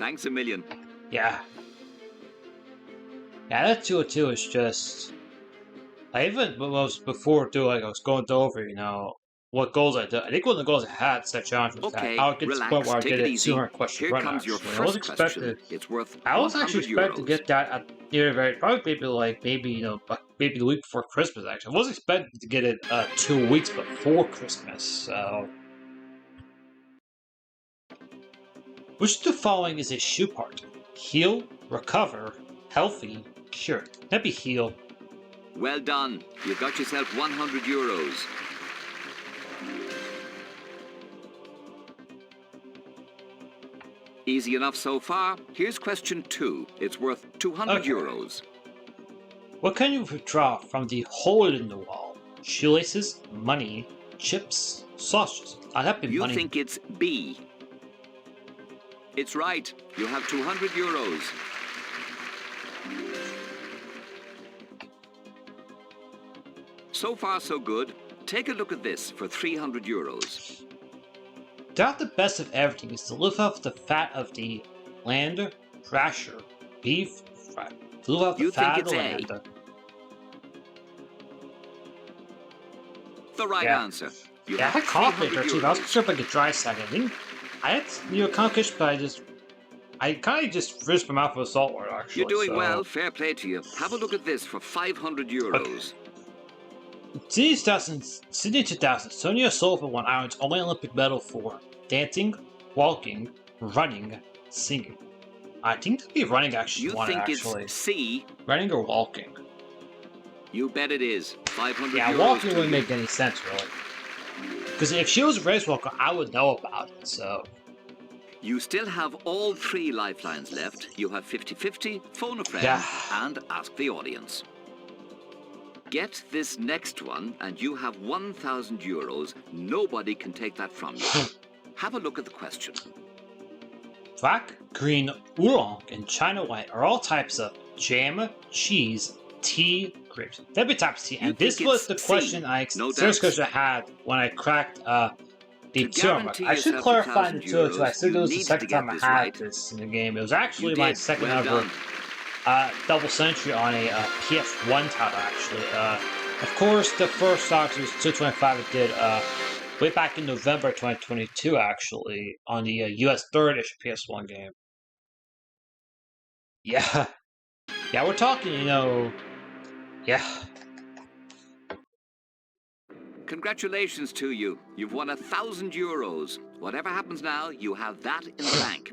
Thanks a million. Yeah. Yeah, that 202 is just... I even was before too, like I was going over, you know, what goals I did. I think one of the goals I had set challenge was that I would get to the point where I did a 200 question run. Actually, I was expected. I was actually expected to get that at probably maybe you know maybe the week before Christmas. Actually, I was expected to get it 2 weeks before Christmas. So, which of the following is a shoe part? Heal, recover, healthy, cure. That'd be heal. Well done. You've got yourself 100 euros. Easy enough so far. Here's question 2. It's worth 200 euros. What can you withdraw from the hole in the wall? Shoelaces, money, chips, sausages. That'd be money. You think it's B. It's right. You have 200 euros. So far, so good. Take a look at this for 300 euros. Doubt the best of everything is to live off the fat of the land, rasher, beef, fat. To live off the fat of the land. The right answer. I had coffee there too. I was concerned like a dry second. I had accomplished, but I kind of just rinsed my mouth with salt water. Actually, you're doing well. Fair play to you. Have a look at this for 500 euros. Okay. Sydney 2000, Sonia Sullivan won Ireland's only Olympic medal for dancing, walking, running, singing. I think it'd be running actually. You think it's C? Running or walking? You bet it is. 500 euros. Yeah, walking wouldn't make any sense really. Because if she was a race walker, I would know about it. So. You still have all 3 lifelines left. You have 50-50, phone a friend, and ask the audience. Get this next one, and you have 1,000 euros. Nobody can take that from you. Have a look at the question. Black, green, oolong, and China white are all types of jam, cheese, tea, grapes. That'd be types of tea. And this was the question serious question I had when I cracked the 200. I should clarify the 202. I said it was the second time I had this in the game. It was actually my second ever double century on a PS1 title, actually. Of course, the first stock was 225. It did way back in November 2022, actually, on the US 3rd edition PS1 game. Yeah. Yeah, we're talking, you know... Yeah. Congratulations to you. You've won 1,000 euros. Whatever happens now, you have that in the bank.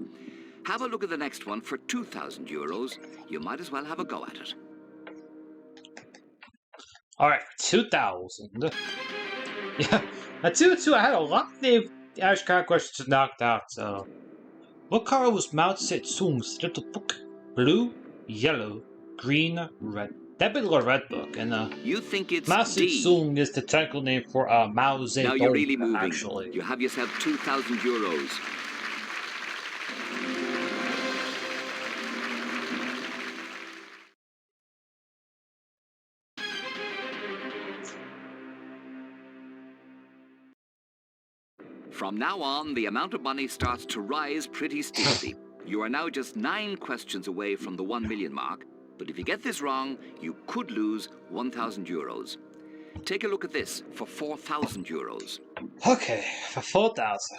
Have a look at the next one for 2,000 euros. You might as well have a go at it. Alright, 2,000. Yeah, at 2,200, I had a lot of the Irish card questions knocked out, so... What color was Mao Zedong's little book? Blue, yellow, green, red. That'd be the red book, and you think it's Mao Zedong is the technical name for Mao Zedong, now you're really moving. Actually. You have yourself 2,000 euros. From now on, the amount of money starts to rise pretty steeply. You are now just 9 questions away from the 1 million mark, but if you get this wrong, you could lose 1,000 euros. Take a look at this for 4,000 euros. Okay, for 4,000.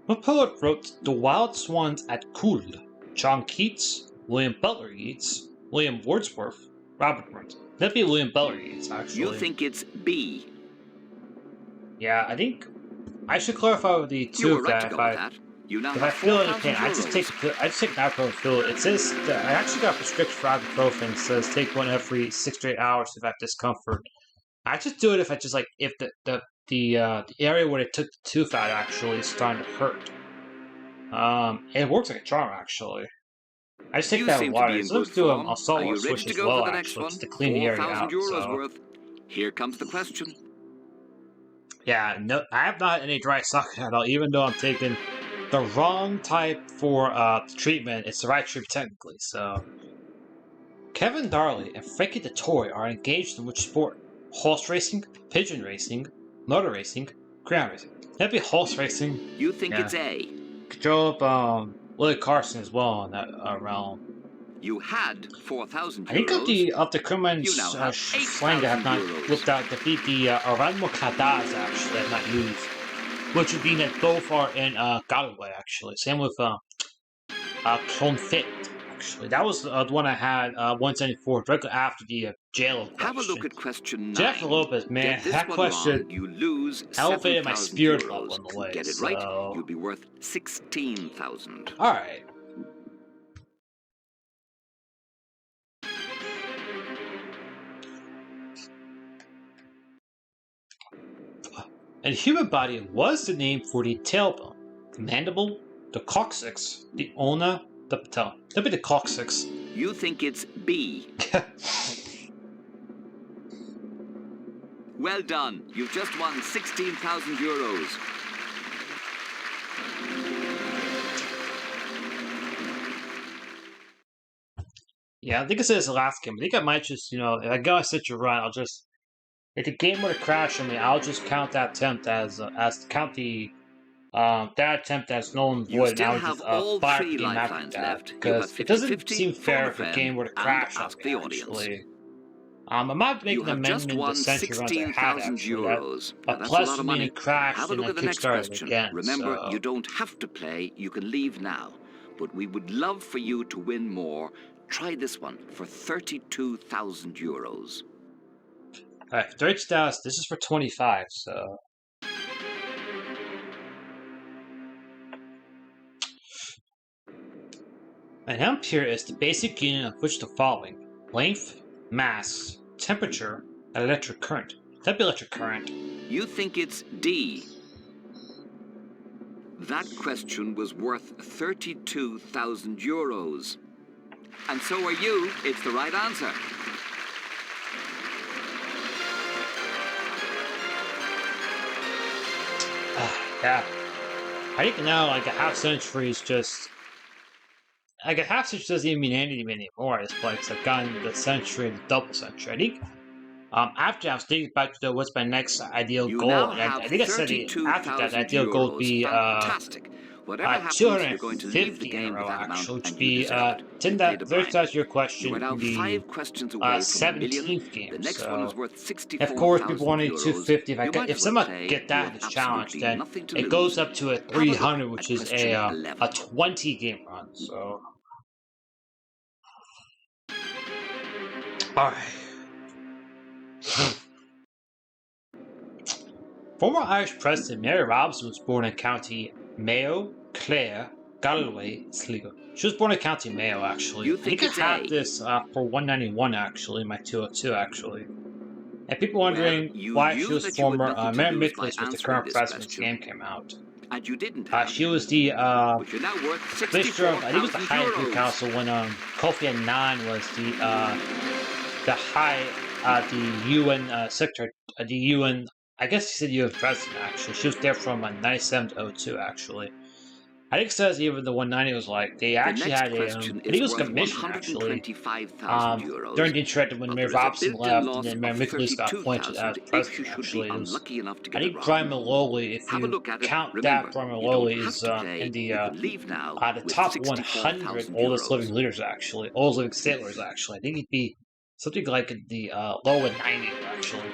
What poet wrote The Wild Swans at Could? John Keats, William Butler Yeats, William Wordsworth, Robert Burns. That'd be William Butler Yeats, actually. You think it's B? Yeah, I think I should clarify with the two right if I feel anything, I just take ibuprofen pill. It says that I actually got prescription for ibuprofen. It says take one every 6 to 8 hours if I have discomfort. I just do it if I just like if the area where they took the tooth out actually is starting to hurt. It works like a charm actually. I just take that with water. So let's do a salt water switch as well, actually, just to clean the area out. Worth. Here comes the question. Yeah, no, I have not any dry socket at all, even though I'm taking the wrong type for treatment. It's the right treatment technically, so... Kevin Darley and Frankie Dettori are engaged in which sport? horse racing, pigeon racing, motor racing, ground racing. That'd be horse racing. You think it's A. Good job, Willie Carson as well in that realm. You had 4,000 euros. I think of the Crewman's slang I have not looked at defeat the Oranmo Kadas actually I have not used. Which would be that both are in Galway actually. Same with Clonfit actually. That was the one I had 174 directly after the jail question. Have a look at question 9. Jennifer Lopez, man, that question wrong, you lose elevated my spirit level on the way. Get it right, you'll be worth 16,000. Alright. And the human body was the name for the tailbone, the mandible, the coccyx, the ulna, the patella. That'd be the coccyx. You think it's B. Well done. You've just won 16,000 euros. Yeah, I think I said this the last game. I think I might just, if I go such a run, I'll just... If the game were to crash on me, I'll just count that attempt as count the that attempt as null and void, and I'll just fire the game after that. Because it doesn't seem fair if a game were to crash on me, actually. I might make an amendment to Century runs I had, actually. A plus meaning crashed and then kickstarted again. Remember, you don't have to play, you can leave now. But we would love for you to win more. Try this one for 32,000 euros. Alright, for 32,000, this is for 25, so... An ampere is the basic unit of which the following: length, mass, temperature, and electric current. That'd be electric current. You think it's D. That question was worth 32,000 euros. And so are you. It's the right answer. Yeah. I think now, like, a half century is just... Like, a half century doesn't even mean anything anymore. It's like, I've gotten the century and the double century. I think, after I was thinking back to what's my next ideal goal, and I think I said after that, the ideal goal would be, 250 in a row, actually, which would be, 30,000 your question would be, 17th game, so, of course, people wanting 250, if someone get that in this challenge, then it goes up to a 300, which is a 20 game run, so. Alright. Former Irish President Mary Robinson was born in County Mayo, Clare, Galway, Sligo. She was born in County Mayo, actually. I think I had this for 191, actually, my 202, actually. And people wondering why she was former. Mary Mickless was the current president when the game came out. And you didn't. She was the Minister of, I think it was the High Imperial Council when Kofi Annan was the UN Secretary, the UN. I guess he said UN President, actually. She was there from 97 to 02, actually. I think it says even the 190 was like, they actually had a, I think it was commissioned, actually, during the interregnum when Mary Robinson left, and then Mary Mickless got appointed as president, actually. It was, I think Brian Maloney, if you count that, Brian Maloney is in the top 100 oldest living leaders, actually. Oldest living sailors, actually. I think he'd be something like in the lower 90s, actually.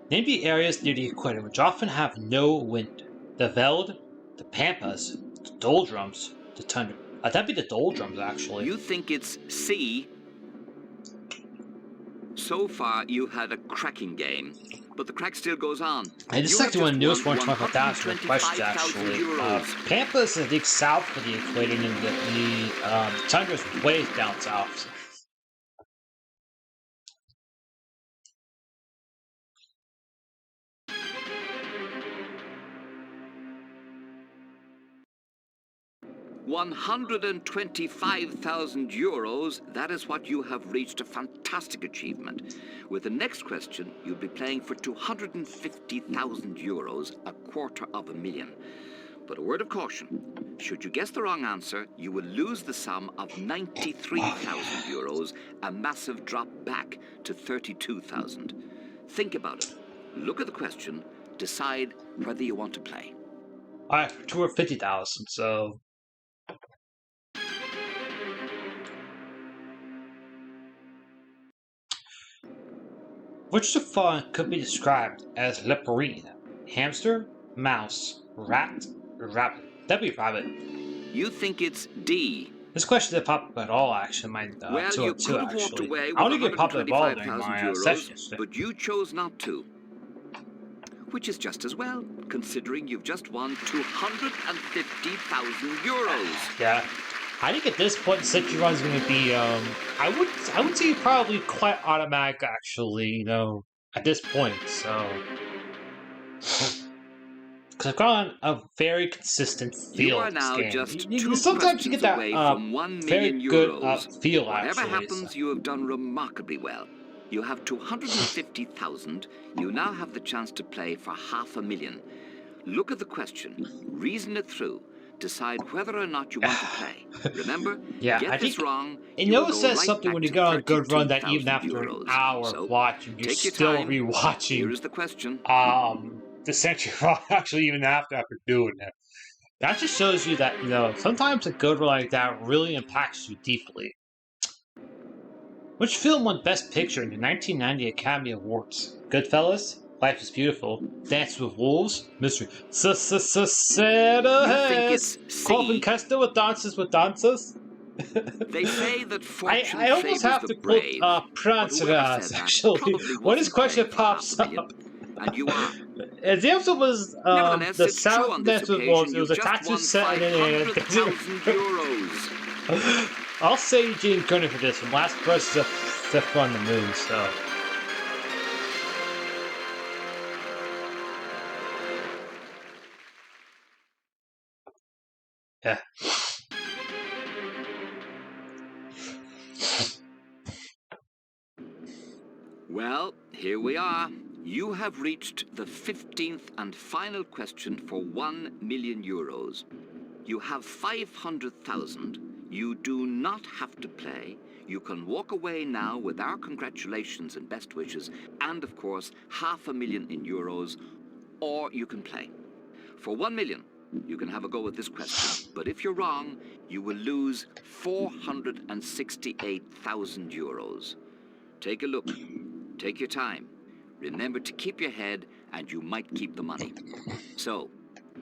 Name the areas near the equator which often have no wind. The Veld, the Pampas, the Doldrums, the Tundra. That'd be the Doldrums, actually. You think it's C? So far, you had a cracking game, but the crack still goes on. And this is actually one of the newest 125,000 questions, actually. Pampas is, I think, south of the equator, and the Tundra is way down south. 125,000 euros, that is what you have reached, a fantastic achievement. With the next question, you'll be playing for 250,000 euros, $250,000. But a word of caution. Should you guess the wrong answer, you will lose the sum of 93,000 euros, a massive drop back to 32,000. Think about it. Look at the question. Decide whether you want to play. Alright, 250,000, so... Which of the following could be described as leporine? Hamster, mouse, rat, rabbit? That'd be rabbit. You think it's D. This question didn't pop up at all, actually, my well, 202, you could have walked actually. away with I only get popped up all during my euros, session yesterday. but you chose not to. Which is just as well, considering you've just won 250,000 euros. Yeah. I think at this point, the century run is going to be, I would say probably quite automatic, actually, you know, at this point, so... Because I've got a very consistent feel you are of this now game. just Sometimes you get that from 1 very million good euros. feel, Whatever actually. happens, So. you have done remarkably well. You have 250,000. You now have the chance to play for 500,000. Look at the question, reason it through, decide whether or not you want to play. Remember, Yeah, get I this think wrong. it always says something when you go on a good run that even after euros. an hour So, of watching, you're take your still time. rewatching. Here is the question. The century run, actually, even after doing it. That just shows you that, you know, sometimes a good run like that really impacts you deeply. Which film won Best Picture in the 1990 Academy Awards? Goodfellas, Life is Beautiful, Dance with Wolves, Mystery, it's C. Corbin Kester with Dances? They say that fortune I almost have to brave, put Pranceras, actually, when this question pops up. And you are. The episode was the South Dance with Wolves. It was a tattoo set in euros. I'll say Gene Kerner for this one. Last person to run the moon, so. Yeah. Well, here we are. You have reached the 15th and final question for 1 million euros. You have 500,000. You do not have to play. You can walk away now with our congratulations and best wishes, and of course, 500,000 in euros, or you can play. For 1 million, you can have a go at this question, but if you're wrong, you will lose 468,000 euros. Take a look. Take your time. Remember to keep your head, and you might keep the money. So,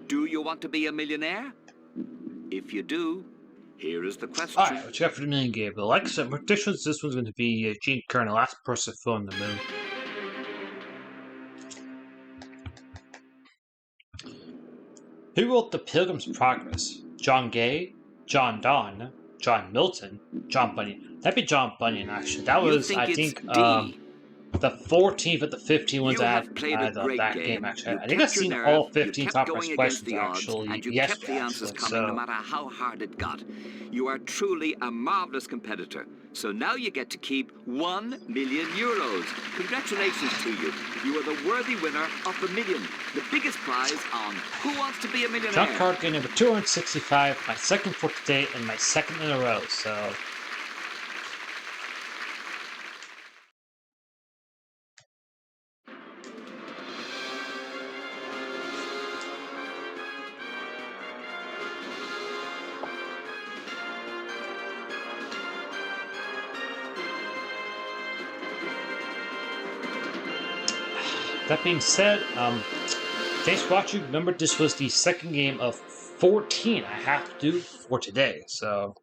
do you want to be a millionaire? If you do, here is the question. Alright, what you got for the million game? But like I said, this one's going to be Gene Kerner, last person to on the moon. Who wrote The Pilgrim's Progress? John Gay, John Donne, John Milton, John Bunyan. That'd be John Bunyan, actually. That was, I think, the 14th of the 15 ones I had that game, actually. I think I've seen all 15 top price questions, actually, and you yesterday, kept the answers actually, coming no matter how hard it got. You are truly a marvelous competitor. So now you get to keep 1 million euros. Congratulations to you. You are the worthy winner of the million, the biggest prize on Who Wants to Be a Millionaire? John Carpenter, number 265, my second for today, and my second in a row, so... That being said, thanks for watching. Remember, this was the second game of 14 I have to do for today, so...